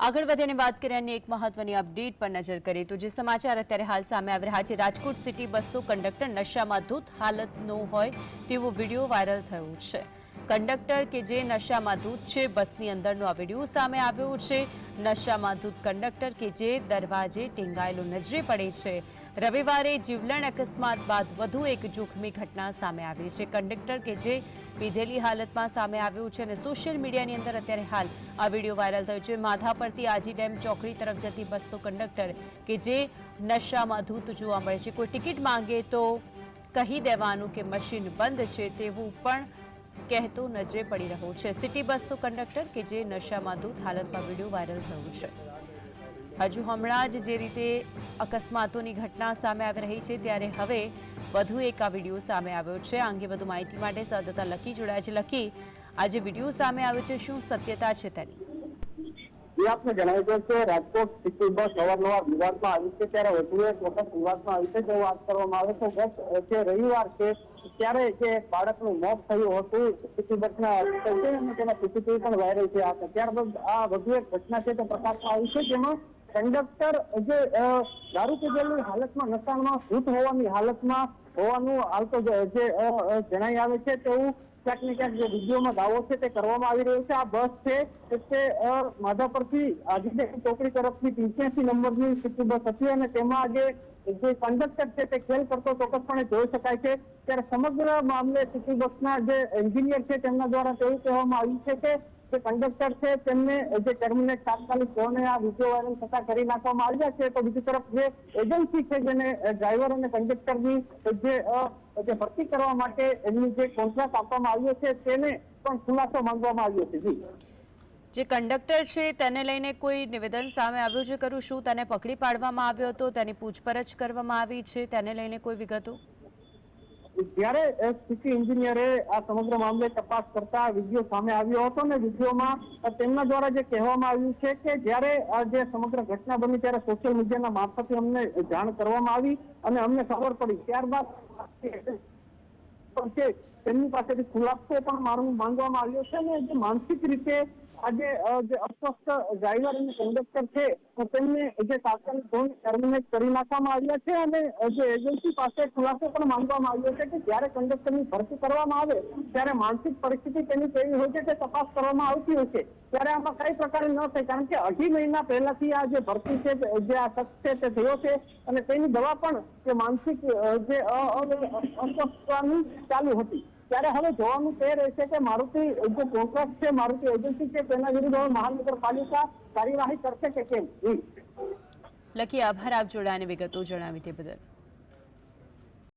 આગળ વધીને વાત કરીએ અને એક મહત્વની અપડેટ પર નજર કરીએ તો જે સમાચાર અત્યારે હાલ સામે આવી રહ્યા છે। રાજકોટ સિટી બસનો કંડક્ટર નશામાં ધૂત હાલતનો હોય તેવો વિડીયો વાયરલ થયો છે। કંડક્ટર કે જે નશામાં ધૂત છે, બસની અંદરનો આ વિડીયો સામે આવ્યો છે। નશામાં ધૂત કંડક્ટર કે જે દરવાજે ટીંગાયેલો નજરે પડે છે। રવિવારે જીવલેણ અકસ્માત બાદ વધુ એક જોખમી ઘટના સામે આવી છે। કંડક્ટર કે જે પીધેલી હાલતમાં સામે આવ્યું છે અને સોશિયલ મીડિયાની અંદર અત્યારે હાલ આ વિડીયો વાયરલ થયો છે। માધા પરથી આજી ડેમ ચોકડી તરફ જતી બસનો કંડક્ટર કે જે નશામાં ધૂત જોવા મળે છે। કોઈ ટિકિટ માંગે તો કહી દેવાનું કે મશીન બંધ છે તેવું પણ કહેતો નજરે પડી રહ્યો છે। સિટી બસનો કંડક્ટર કે જે નશામાં ધૂત હાલતમાં વિડીયો વાયરલ થયો છે। હજુ હમણાં જ જે રીતે અકસ્માતોની ઘટના સામે આવી રહી છે ત્યારે હવે વધુ એક આ વિડીયો સામે આવ્યો છે। આ અંગે વધુ માહિતી માટે સંવાદદાતા લકી જોડાયા છે। લકી, આજે વિડીયો સામે આવ્યો છે, શું સત્યતા છે તેની? આપને જણાવ્યું કે રાજકોટ સિટી બસ અવારનવાર વિવાદમાં આવી છે, ત્યારે વધુ એક વખત વિવાદમાં આવી છે। જો વાત કરવામાં આવે તો બસ જે રવિવાર છે ત્યારે જે બાળકનું મોત થયું હતું સિટી બસના અને તેના સીસીટીવી પણ વાયરલ થયા હતા। ત્યારબાદ આ વધુ એક ઘટના છે તે પ્રકાશમાં આવી છે, જેમાં કંડક્ટર જે દારૂ પીધેલી હાલતમાં નશામાં ધૂત હોવાની હાલતમાં હોવાનું હાલ તો જે જણાઈ આવે છે તેવું ક્યાંક ને ક્યાંક જે વિડીયોમાં દાવો છે તે કરવામાં આવી રહ્યો છે। આ બસ છે તે માધાપરથી આજીડેમ ચોકડી તરફથી 85 નંબરની સિટી બસ હતી અને તેમાં જે કંડક્ટર છે તે ખેલ કરતો ચોક્કસપણે જોઈ શકાય છે। ત્યારે સમગ્ર મામલે સિટી બસના જે એન્જિનિયર છે તેમના દ્વારા તેવું કહેવામાં આવ્યું છે કે જે કંડક્ટર છે તેમને જે ટર્મિનેટ તાત્કાલિક ધોરણે આ વિડીયો વાયરલ થતા કરી નાખવામાં આવ્યા છે। તો બીજી તરફ જે એજન્સી છે જેને ડ્રાઈવર અને કંડક્ટરની જે ભરતી કરવા માટે એમની જે કોન્ટ્રાક્ટ આપવામાં આવ્યો છે તેને પણ ખુલાસો માંગવામાં આવ્યો છે। જી, જે કંડક્ટર છે તેને લઈને કોઈ નિવેદન સામે આવ્યું છે ખરું? શું તેને પકડી પાડવામાં આવ્યો હતો, તેની પૂછપરછ કરવામાં આવી છે, તેને લઈને કોઈ વિગતો? જ્યારે સિટી એન્જિનિયરે આ સમગ્ર મામલે તપાસ કરતા વિડીયો સામે આવ્યો હતો અને વિડીયોમાં તેમના દ્વારા જે કહેવામાં આવ્યું છે કે જ્યારે આ જે સમગ્ર ઘટના બની ત્યારે સોશિયલ મીડિયાના મારફતે અમને જાણ કરવામાં આવી અને અમને ખબર પડી। ત્યારબાદ તેમની પાસેથી ખુલાસો પણ માંગવામાં આવ્યો છે અને જે માનસિક રીતે આજે જે અસ્વસ્થ ડ્રાઈવર અને કંડક્ટર છે તેમને જે તાત્કાલિક ધોરણે ટર્મિનેટ કરી નાખવામાં આવ્યા છે અને જે એજન્સી પાસે ખુલાસો પણ માંગવામાં આવ્યો છે કે જ્યારે કંડક્ટરની ભરતી કરવામાં આવે ત્યારે માનસિક પરિસ્થિતિ તેની કેવી હોય છે તે તપાસ કરવામાં આવતી હોય છે। ત્યારે આમાં કઈ પ્રકારે ન થાય, કારણ કે 2.5 મહિના પહેલાથી આ જે ભરતી છે જે આ શખ્સ છે તે થયો છે અને તેની દવા પણ જે માનસિક જે અસ્વસ્થતાની ચાલુ હતી। ત્યારે હવે જોવાનું તે રહેશે કે મારુતિ જે કોન્ટ્રાક્ટ છે, મારુતિ એજન્સી છે તેના વિરુદ્ધ મહાનગરપાલિકા કાર્યવાહી કરશે કે કેમ। લકી, આભાર આપ જોડાને વિગતો જણાવી તે બદલ।